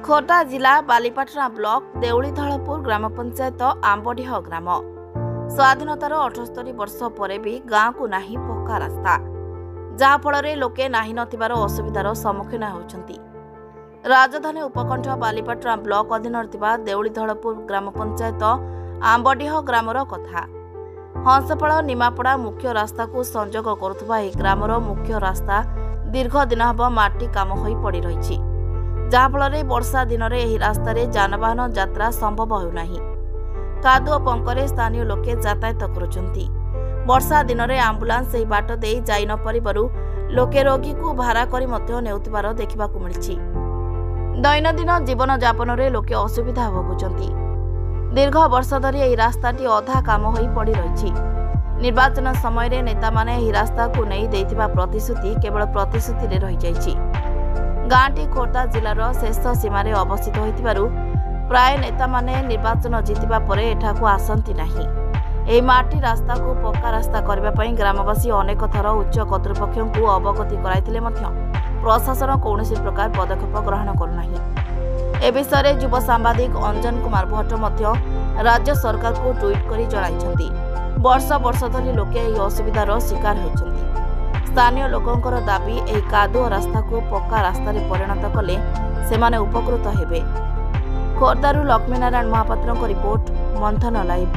खोर्धा जिला बालीपाटना ब्लॉक देउलीधलपुर ग्राम पंचायत आंबडीह ग्राम स्वाधीनतार 78 वर्ष पर भी गाँव को नहीं पक्का रास्ता जहाँफल लोके नहीं नथिबार असुविधार सम्मुखीन होउछंती। राजधानी उपकंठ बालीपाटना ब्लॉक अधीन देउलीधलपुर ग्राम पंचायत आंबडीह ग्रामर कथा। हंसपाड़ निमापड़ा मुख्य रास्ता को संजोग करुवा ग्रामर मुख्य रास्ता दीर्घ दिन हम माटी काम हो पड़ रही जहाँफल वर्षा दिन में यह रास्तार जानवाहन यात्रा संभव होना। कादुओ पंकरे स्थानीय लोके यातायात करुछंती। वर्षा दिन में आंबुलांस यह बाट दे जाई न परिबारु लोके रोगी को भाड़ा करी मध्य नेउथिबार देखिबाकु मिलिछि। दैनंदिन जीवन यापन रे लोके असुविधा भोगुछंती। दीर्घ वर्ष धरी यह रास्ताटी अधा काम हो पड़ रही। निर्वाचन समय नेता माने यह रास्ता को नहीं देथिबा प्रतिश्रुति केवल प्रतिश्रुति रे रही जाइछि। गाँटी खोर्धा जिलार शेष सीमार अवस्थित होइतिबारु प्राय नेता माने निर्वाचन जीतिबा परे एठाकु आसंती नाही। एही माटी रास्ता को पक्का रास्ता करबा पई ग्रामवासी अनेक थर उच्च कर्तृपक्षों को अवगति कराइथिले मध्य प्रशासन कौनसी प्रकार पदक्षेप ग्रहण करुनाही। ए विषय युव सांबादिक अंजन कुमार भट्ट मध्य राज्य सरकार को ट्वीट करी जणाइछंती। वर्ष वर्ष धरी लोके एही असुविधार शिकार होइछंती। स्थानीय लोकंकर दाबी एही कादुओ रास्ता को पक्का रास्ता रे परिणत कले सेमाने उपकृत हेबे। खोर्धारू लक्ष्मीनारायण महापात्र रिपोर्ट मंथन लाइव।